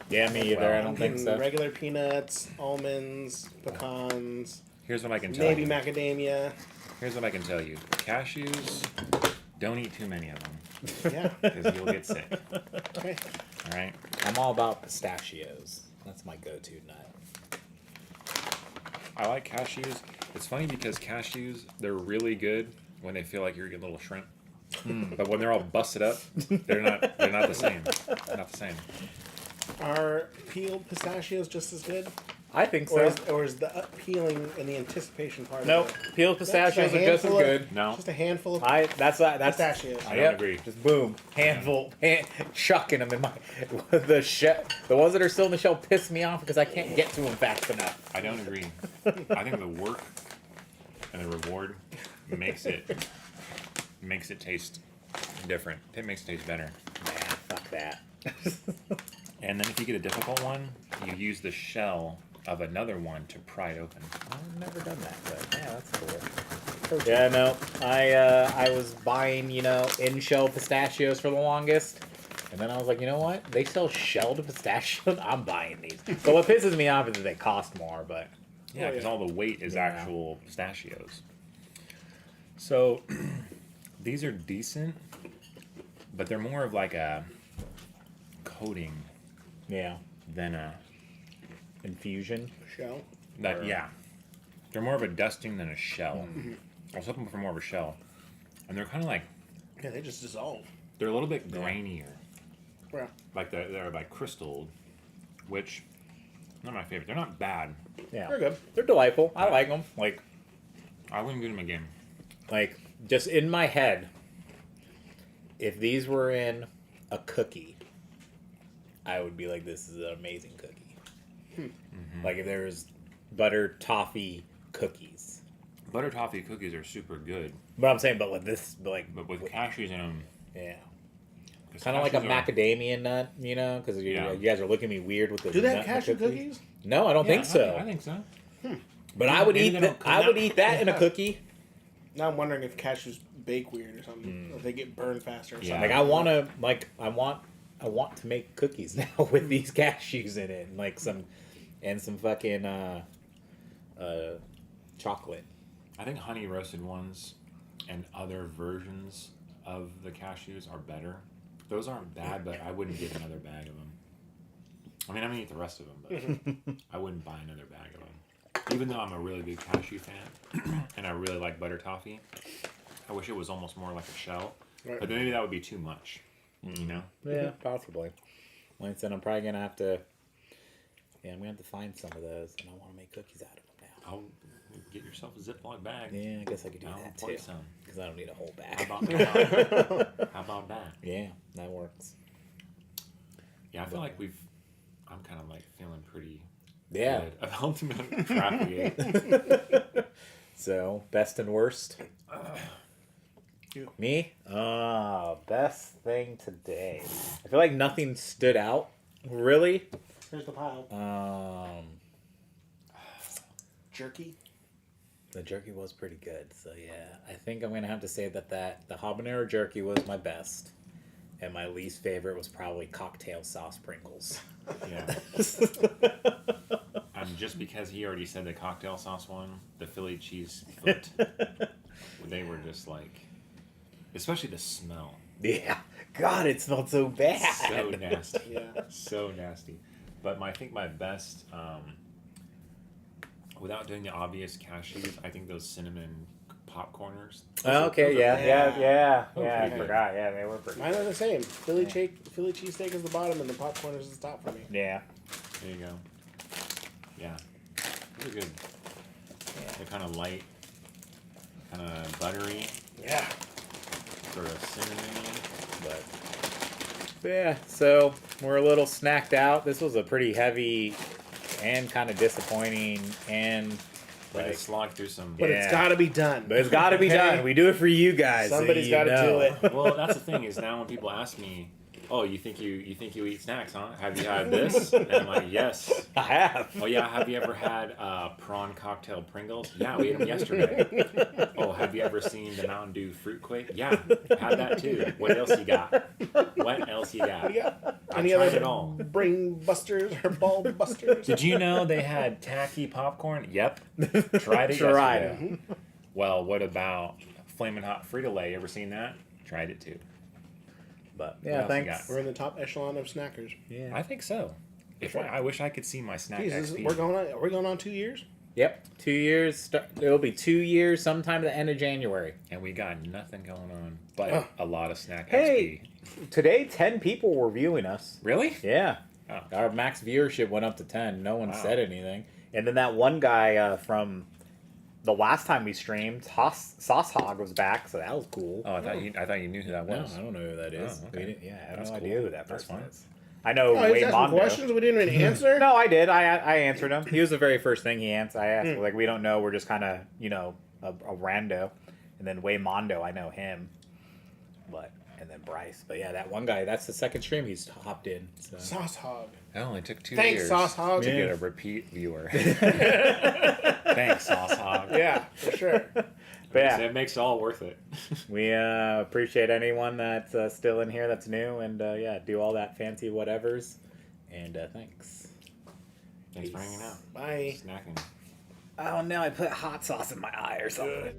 Yeah, me either. Well, I I'm don't think getting so. regular peanuts, almonds, pecans, here's what I can tell maybe you. macadamia. Here's what I can tell you. Cashews, don't eat too many of them Yeah. because you'll get sick. Okay. All right. I'm all about pistachios. That's my go-to nut. I like cashews. It's funny because cashews, they're really good when they feel like you're getting a little shrimp. But when they're all busted up, they're not the same. Not the same. Are peeled pistachios just as good? I think Or so. is the peeling and the anticipation part Nope. of it? Peeled pistachios are just as handful of- good. No. Just a handful of That's pistachios. I don't agree. Just boom, chucking them in my the ones that are still in the shell piss me off because I can't get to them fast enough. I don't agree. I think the work and the reward makes it taste different. It makes it taste better. Nah, fuck that. And then if you get a difficult one, you use the shell of another one to pry it open. I've never done that, but yeah, that's cool. Yeah, no, I was buying in shell pistachios for the longest, and then I was like, you know what? They sell shelled pistachios. I'm buying these. So what pisses me off is that they cost more, but Yeah, because yeah. all the weight is Yeah. actual pistachios. So these are decent, but they're more of like a coating yeah, than a infusion. shell. that. Or- Yeah, they're more of a dusting than a shell. I was hoping for more of a shell, and they're kind of like Yeah, they just dissolve. they're a little bit grainier, Yeah. like they're like crystalled, which not my favorite. They're not bad. Yeah, They're good. They're delightful. I like them. I wouldn't give them again. Like just in my head, if these were in a cookie, I would be like, this is an amazing cookie. Like if there was butter toffee cookies. Butter toffee cookies are super good, But I'm saying, but with this, but with cashews in them, yeah, kind of like a macadamia nut, because Yeah. you guys are looking at me weird with the. Do they have nut cashew cookie. cookies? No, I don't think so. I think so. But I would Maybe eat they that. don't cook I would that. eat that in a cookie. Now I'm wondering if cashews bake weird or something. If they get burned faster or Yeah. something. Like I want to make cookies now with these cashews in it, and like some fucking chocolate. I think honey roasted ones and other versions of the cashews are better. Those aren't bad, but I wouldn't get another bag of them. I mean, I'm gonna eat the rest of them, but I wouldn't buy another bag of them. Even though I'm a really big cashew fan and I really like butter toffee, I wish it was almost more like a shell. Right. But then maybe that would be too much, you know? Yeah, possibly. Like I said, I'm probably gonna have to. Yeah, I'm gonna have to find some of those, and I want to make cookies out of them now. I'll get yourself a Ziploc bag. Yeah, I guess I could do I'll that pour too. some. Because I don't need a whole How bag. about, how about that? Yeah, that works. Yeah, I feel like I'm kind of like feeling pretty Yeah. good about the amount of crap we ate. So, best and worst. You. Me? Best thing today. I feel like nothing stood out, really. Here's the pile. Jerky. The jerky was pretty good, so yeah. I think I'm gonna have to say that the habanero jerky was my best. and my least favorite was probably cocktail sauce Pringles. Yeah. Just because he already said the cocktail sauce one, the Philly cheese foot, they were just like, especially the smell. Yeah, God, it smelled so bad. So nasty. Yeah. So nasty. But I think my best, without doing the obvious cashews, I think those cinnamon popcorners. Okay, yeah. Oh, I pretty good. forgot. Yeah, they were pretty. Mine are the same. Philly cheesesteak is the bottom, and the popcorn is the top for me. Yeah. There you go. Yeah. Those are good. Yeah. They're kind of light, kind of buttery, Yeah. sort of cinnamony. But yeah, so we're a little snacked out. This was a pretty heavy and kind of disappointing and We like, just slogged through some. But it's got to be done. but it's got to be Okay? done. We do it for you guys. so Somebody's you got to know. do it. Well, that's the thing is now when people ask me, "Oh, you think you eat snacks, huh? Have you had this?" And I'm like, "Yes." I have. Oh yeah, have you ever had prawn cocktail Pringles? Yeah, we ate them yesterday. Oh, have you ever seen the Mountain Dew fruit quake? Yeah, had that too. What else you got? What else you got? Yeah. I Any tried other it all. brain busters or ball busters? Did you know they had tacky popcorn? Yep. Tried it Tried yesterday. Well, what about Flamin' Hot Frito-Lay? You ever seen that? Tried it too. But What yeah, else you thanks. got? We're in the top echelon of snackers. Yeah. I think so. I wish I could see my snack Jesus, XP. are we going on 2 years? Yep. 2 years. It'll be 2 years sometime at the end of January. And we got nothing going on but a lot of snack Hey, today 10 people were viewing us. XP. Really? Yeah. Oh. Our max viewership went up to 10. No one Wow. said anything. And then that one guy from the last time we streamed, Sauce Hog, was back, so that was cool. Oh, I thought you knew who that No, was. I don't know who that is. Oh, okay. I have That's no cool. idea who that That's person fine. is. I know Oh, he's Wade asking Mondo. questions we didn't even answer? No, I did. I answered him. He was the very first thing he answered. I asked, like, we don't know. We're just kind of, a rando. And then Way Mondo, I know him. And then Bryce. But yeah, that one guy, that's the second stream he's hopped in. So. Sauce Hog. That only took 2 Thanks, years Sauce Hog. to Yeah. get a repeat viewer. Thanks, Sauce Hog. Yeah, for sure. But yeah, It makes it all worth it. we appreciate anyone that's still in here that's new. And yeah, do all that fancy whatevers. And thanks. Thanks for hanging out. Bye. Snacking. Oh no, I put hot sauce in my eye or something.